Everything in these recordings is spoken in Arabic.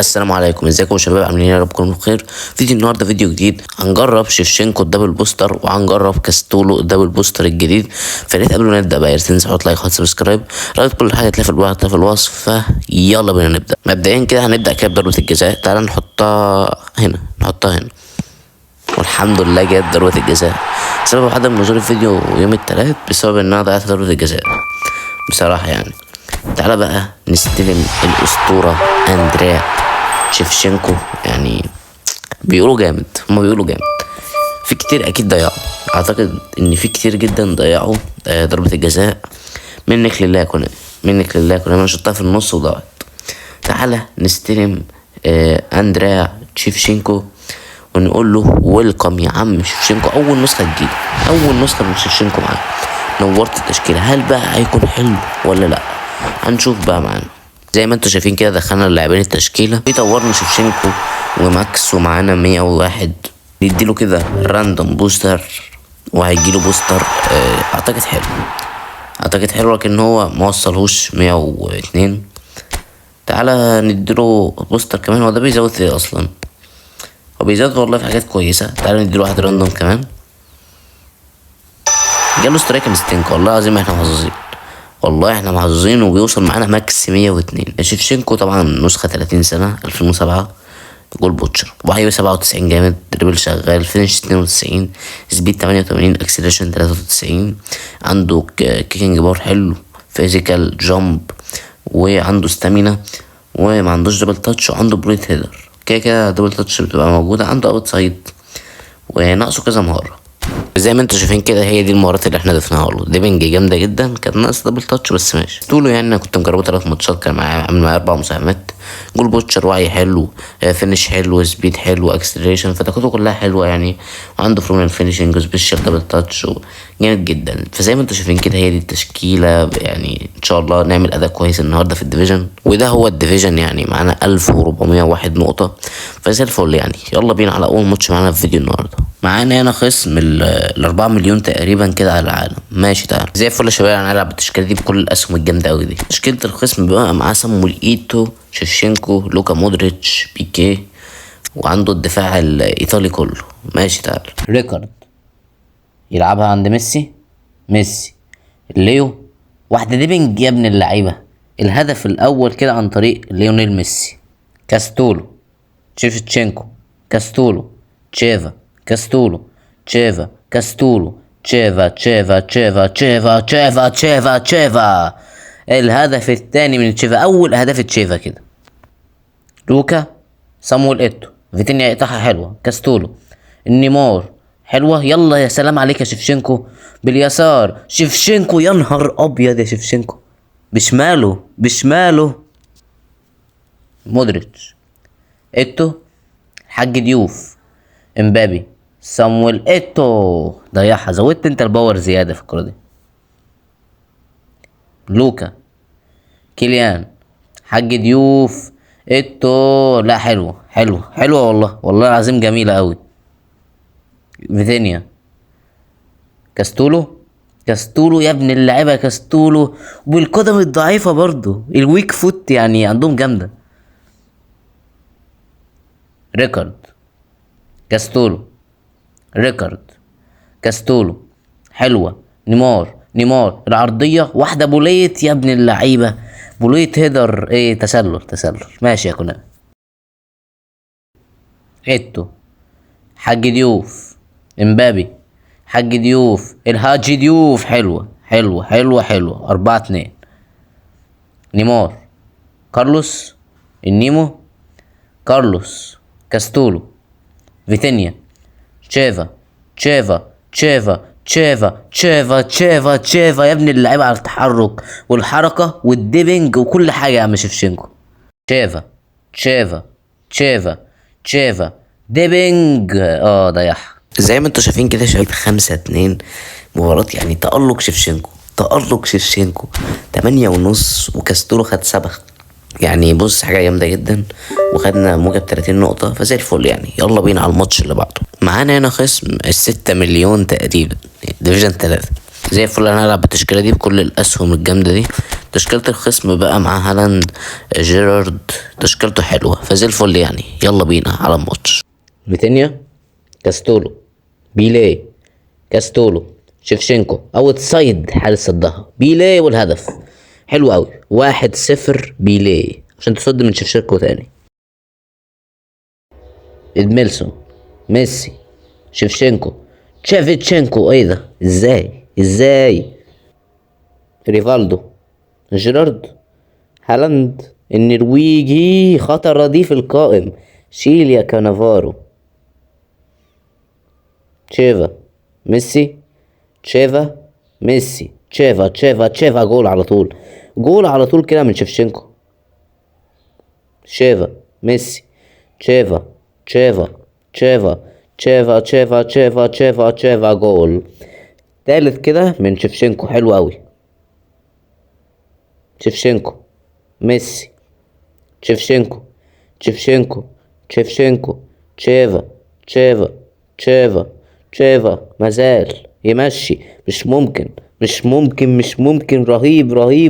السلام عليكم، ازيكم يا شباب؟ عاملين ايه؟ يا رب تكونوا بخير. فيديو النهارده فيديو جديد، هنجرب شيفشينكو الدبل بوستر وهنجرب كاستولو الدبل بوستر الجديد. فريت قبل ما نبدا بقى تنسى تحط لايك وتحط سبسكرايب، رابط كل حاجه هتلاقيها في الوصف. فيلا بينا نبدا. مبدئيا كده هنبدا كده بضربه الجزاء. تعالى نحطها هنا والحمد لله جت ضربه الجزاء. سبب عدم نزول الفيديو يوم الثلاث بسبب ان انا ضيعت ضربه الجزاء بصراحه يعني. تعالى بقى نستلم الاسطوره اندريا شيفشينكو. يعني بيقولوا جامد، هما بيقولوا جامد. في كتير اكيد ضيعوا، اعتقد ان في كتير جدا ضيعوا ضربة الجزاء. منك لله كنا انا شطها في النص وضاعت. تعالى نستلم اندريا شيفشينكو ونقول له ويلكم يا عم شيفشينكو. اول نسخة تجيلي، اول نسخة من شيفشينكو معانا. نورت التشكيلة، هل بقى هيكون حلو ولا لا؟ هنشوف بقى معانا. زي ما انتوا شايفين كده دخلنا اللاعبين التشكيله، طورنا شيفشينكو وماكس ومعانا 101. نديله كده راندوم بوستر وهيجيله بوستر. اعتقد حلو لكن هو ما وصلهوش 102. تعالى نديله بوستر كمان. هو ده بيزود ايه اصلا؟ هو بيزود والله في حاجات كويسه. تعالى نديله واحد راندوم كمان. جاله سترايك انستينك. والله العظيم احنا محظوظين وبيوصل معانا ماكس 102. شيفشينكو طبعا نسخة 30 سنة 2007. جول بوتشر، وحيوي 97 جامد، دريبل شغال، فينش 92، سبيد 88، اكسلريشن 93. عنده كيكنج بار حلو، فيزيكال جامب، وعنده ستامينا، وما عندوش دبل تاتش، وعنده بليت هيدر. كده دبل تاتش بتبقى موجودة، عنده اوت سايد، وناقصه كذا مهارة. زي ما انتوا شايفين كده هي دي المهارات اللي احنا ضفناها له. ديبنج جامده جدا، كان ناقص دبل تاتش بس ماشي. طوله يعني انا كنت مجربه 3 ماتشات، كان عامل معايا 4 مساهمات. جول بوتشر، وعي حلو، فينش حلو، سبيد حلو، اكسلريشن، فتاكده كلها حلوه يعني. وعنده فروم الفينشنج وسبيشال دبل تاتش جامد جدا. فزي ما انتوا شايفين كده هي دي التشكيله. يعني ان شاء الله نعمل اداء كويس النهارده في الديفيجن، وده هو الديفيجن يعني. معانا 1401 نقطه، فزي الفل يعني. يلا بينا على اول ماتش معانا في فيديو النهارده. معانا هنا خصم ال4 مليون تقريبا كده على العالم. ماشي تعالى زي الفل يا شباب. هنلعب بالتشكيله دي بكل الاسهم الجامده قوي دي. تشكيله الخصم بيبقى معاه صامويل ايتو، شيفشينكو، لوكا مودريتش، بيكيه، وعنده الدفاع الايطالي كله. ماشي تعالى. ريكارد يلعبها عند ميسي ليو. واحده ديبنج يا ابن اللعيبه. الهدف الاول كده عن طريق ليونيل ميسي. كاستولو، شيفتشينكو، كاستولو، تشيفا، كاستولو، تشيفا، كاستولو، تشيفا. الهدف الثاني من تشيفا، اول اهداف تشيفا كده. لوكا، صامويل ايتو، فيتينيا يقطعها حلوه، كاستولو، النيمار حلوه. يلا يا سلام عليك يا شيفشينكو. باليسار شيفشينكو، يا نهار ابيض يا شيفشينكو. بشماله مودريتش، ايتو، حاج ديوف، امبابي، صامويل ايتو. ضيعها، زودت انت الباور زياده في الكوره دي. لوكا، كيليان، حاج ديوف، ايتو. لا حلوه والله العظيم جميله قوي. فيتينيا، كاستولو يا ابن اللعيبه. كاستولو بالقدم الضعيفه برضو، الويك فوت يعني عندهم جامده. ريكارد، كاستولو، ريكارد، كاستولو حلوه. نيمار العرضيه واحده بوليت يا ابن اللعيبه. بوليت هيدر، ايه، تسلل. ماشي يا كنا. ايتو، حاج ديوف، امبابي، حاج ديوف، الهاجي ديوف. حلوه 4-2. نيمار، كارلوس، النيمو، كارلوس، كاستولو، فيتينيا، تشيفا يا ابن اللعيبه. على التحرك والحركه والديبنج وكل حاجه يا عم شيفشينكو. تشيفا ديبنج. ضيعها. زي ما انتوا شايفين كده شباب 5-2 مباراة يعني. تألق شيفشينكو 8.5، وكاستولو خد 7. يعني بص حاجة جامدة جدا، وخدنا موجب 30 نقطة، فزي الفل يعني. يلا بينا على الماتش اللي بعده. معانا هنا خصم 6 مليون تقريبا، ديفيجن 3. زي الفل. انا هلعب بالتشكيله دي بكل الاسهم الجامده دي. تشكيله الخصم بقى مع هالاند، جيرارد، تشكيلته حلوه فزي الفل يعني. يلا بينا على الماتش. فيتينيا، كاستولو، بيليه، كاستولو، شيفشينكو اوت سايد، حارس صدها بيليه والهدف. حلو قوي. 1-0 بيليه عشان تصد من شيفشينكو تاني. ادميلسون، ميسي، شيفشينكو، تشافيتشينكو. ايه ده؟ ازاي؟ ريفالدو، جيرارد، هالاند النرويجي، خطر رديف القائم. شيل يا كانافارو. تشيفا، ميسي، تشيفا، ميسي، تشيفا، جول على طول. جول على طول كده من شيفشينكو. تشيفا، ميسي، تشيفا، تشيفا، تشيفا، جول. تالت كده من شيفشينكو. حلو قوي. شيفشينكو، ميسي، شيفشينكو، شيفشينكو، شيفشينكو، تشيفا، تشيفا، تشيفا، تشيفا مازال يمشي. مش ممكن.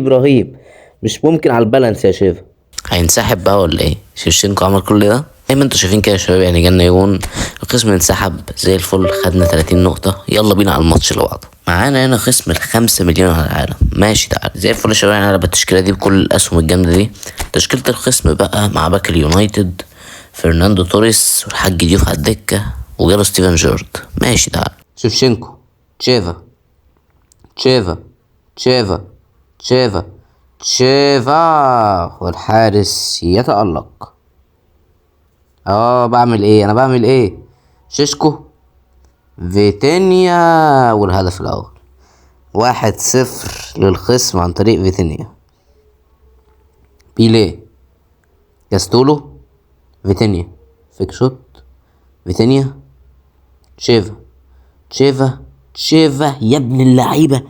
رهيب. مش ممكن على البالانس يا شيفا. هينسحب بقى ولا ايه؟ شيفشينكو عمل كل ده زي ما انتوا شايفين كده يا شباب. يعني جالنا يون، القسم انسحب زي الفل، خدنا 30 نقطة. يلا بينا على الماتش اللي بعده. معانا هنا خصم ال5 مليون على العالم. ماشي تعال زي الفل يا شباب. انا بالتشكيلة دي بكل الاسهم الجامدة دي. تشكيلة الخصم بقى مع باك اليونايتد، فرناندو توريس، والحاج ديوف على الدكة، وجاله ستيفن جيرارد. ماشي تعال. شيفشينكو، تشيفا، تشيفا، تشيفا، تشيفا، تشيفا، والحارس يتألق. بعمل ايه؟ شيشكو، فيتينيا، والهدف الاول. 1-0 للخصم عن طريق فيتينيا. بيليه، كاستولو، فيتينيا، فيك شوت، فيتينيا، تشيفا، تشيفا يا ابن اللعيبه.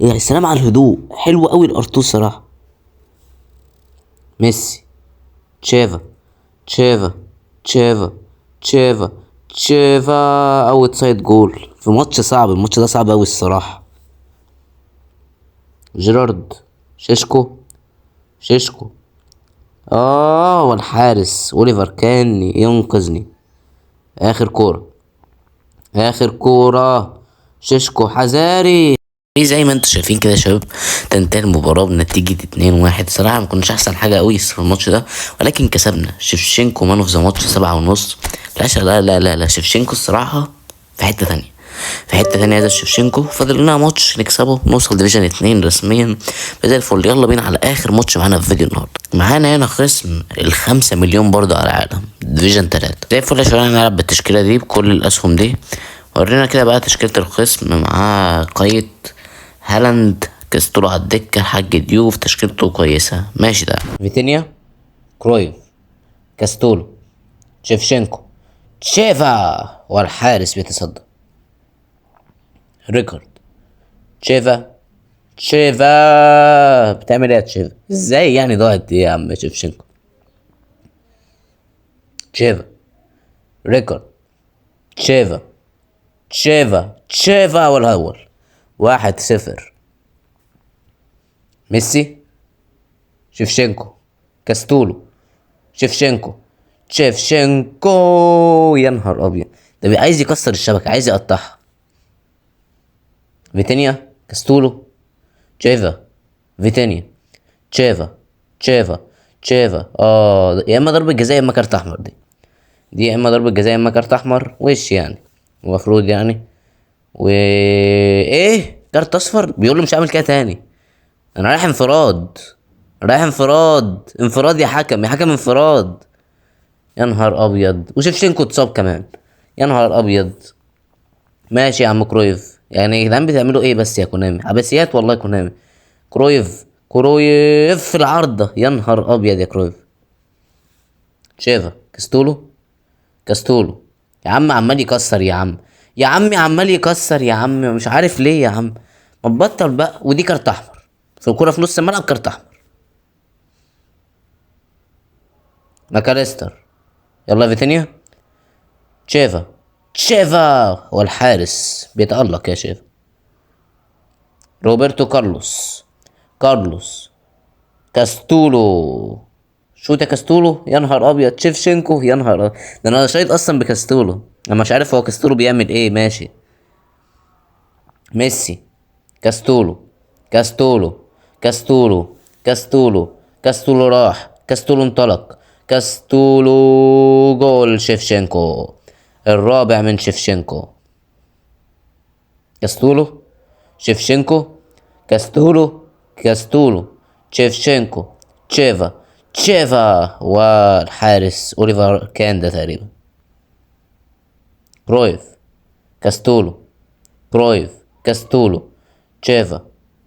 يا سلام على الهدوء، حلو قوي الارتو صراحه. ميسي، تشيفا، تشيفا، تشيفا، تشيفا، تشيفا، اوت سايد جول في ماتش صعب. الماتش ده صعب اوي الصراحة. جيرارد، شيشكو. والحارس اوليفر كان ينقذني. اخر كورة. شيشكو حذاري. زي ما انتوا شايفين كده يا شباب، تنتهي المباراة بنتيجة 2-1. صراحة ما كناش احسن حاجة قوي في الماتش ده، ولكن كسبنا. شيفشينكو مان اوف ذا ماتش 7.5. لا شيفشينكو الصراحة في حتة تانية. هذا شيفشينكو. فاضل لنا ماتش نكسبه نوصل ديفيجن 2 رسميا. زي الفل. يلا بينا على اخر ماتش معانا في فيديو النهارده. معانا هنا خصم ال5 مليون برضه على العالم، ديفيجن 3. زي الفل يا شباب. هنلعب بالتشكيلة دي بكل الاسهم دي. ورينا كده بقى تشكيلة الخصم. معاه قايد، هالاند، كاستولو على الدكة، حاج ديوف، تشكيلته كويسة. ماشي ده. فيتينيا، كرويف، كاستولو، شيفشينكو، تشيفا، والحارس بيتصدى. ريكارد، تشيفا بتعمل ايه يا تشيفا؟ ازاي يعني ضاعت ايه يا عم شيفشينكو؟ تشيفا، ريكارد، تشيفا، تشيفا والهول. 1-0. ميسي، شيفشينكو، كاستولو، شيفشينكو، يا نهار ابيض. ده عايز يكسر الشبكه، عايز يقطعها. فيتينيا، كاستولو، تشيفا، فيتينيا، تشيفا، تشيفا. يا اما ضربة جزاء يا اما كارت احمر. دي يا اما ضربة جزاء يا اما كارت احمر وش يعني. المفروض يعني. ايه كارت اصفر. بيقول له مش هعمل كده تاني. انا رايح انفراد يا حكم، انفراد. يا نهار ابيض. وشيفشينكو اتصاب كمان. يا نهار ابيض. ماشي يا عم كرويف. يعني يا جدعان بتعملوا ايه بس يا كونامي؟ عباسيات والله كونامي. كرويف في العارضة. يا نهار ابيض يا كرويف. شيفا، كاستولو. يا عم عمال يكسر يا عم. عمال يكسر يا عم. مش عارف ليه يا عم. ما تبطل بقى. ودي كارت احمر في الكرة في نص الملعب. كارت احمر. ماكاليستر. يلا فيتينيا، تشيفا، والحارس بيتألق يا شيفا. روبرتو كارلوس. كارلوس كاستولو. شو ده كاستولو؟ يا نهار ابيض. شيفشينكو. يا نهار أبيض. ده انا شايط اصلا بكاستولو. انا مش عارف هو كاستولو بيعمل ايه. ماشي. ميسي. كاستولو. كاستولو. كاستولو. كاستولو. كاستولو راح. كاستولو انطلق. كاستولو. جول شيفشينكو. الرابع من شيفشينكو. كاستولو. شيفشينكو. كاستولو. كاستولو. شيفشينكو. تشيفا. تشيفا. والحارس اوليفر كان ده تقريبا. كرويف. كاستولو. كرويف. كاستولو. تشيفا.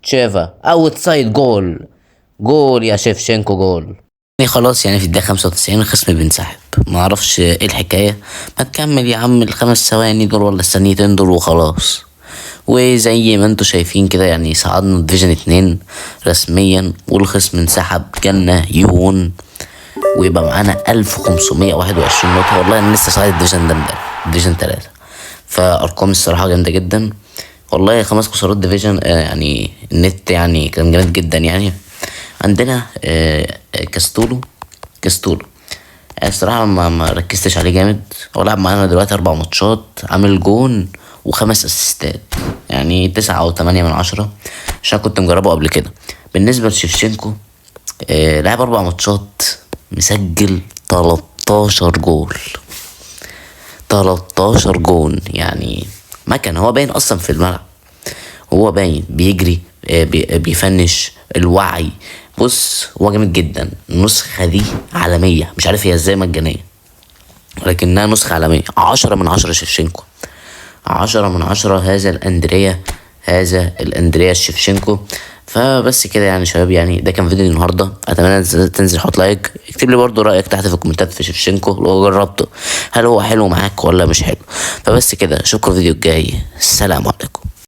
تشيفا اوت سايد. جول. جول يا شيفشينكو. جول. يعني خلاص يعني في الدقيقة 95 الخصم بينسحب. ما اعرفش ايه الحكاية. ما تكمل يا عم الخمس ثواني دول ولا الثانيتين دول وخلاص. وزي ما انتوا شايفين كده يعني صعدنا ديفيجن 2 رسميا، والخصم انسحب. جالنا يون ويبقى معانا 1521 نقطة. والله انا لسه صاعد الديفيجن ده امبارح، ديفيجن 3. فارقام الصراحة جامدة جدا. والله 5 خسارات ديفيجن يعني النت يعني كان جامد جدا يعني. عندنا كاستولو. كاستولو الصراحة ما ركزتش عليه جامد. هو لعب معانا دلوقتي 4 ماتشات، عامل جون و5 اسيستات، يعني 9 أو 8 من 10 عشان كنت مجربه قبل كده. بالنسبة لشيفشينكو لعب 4 ماتشات، مسجل 13 جول. 13 جون يعني ما كان هو باين اصلا في الملعب. هو باين بيجري بيفنش الوعي. بص هو جامد جدا. النسخة دي عالمية، مش عارف هي ازاي مجانية ولكنها نسخة عالمية. 10 من 10 شيفشينكو. 10 من 10 هذا الاندريا. هذا الاندريا شيفشينكو. فبس كده يعني شباب، يعني ده كان فيديو النهارده. اتمنى تنزل حط لايك، اكتب لي برضو رايك تحت في الكومنتات في شيفشينكو لو جربته، هل هو حلو معاك ولا مش حلو. فبس كده اشوفكم الفيديو الجاي. السلام عليكم.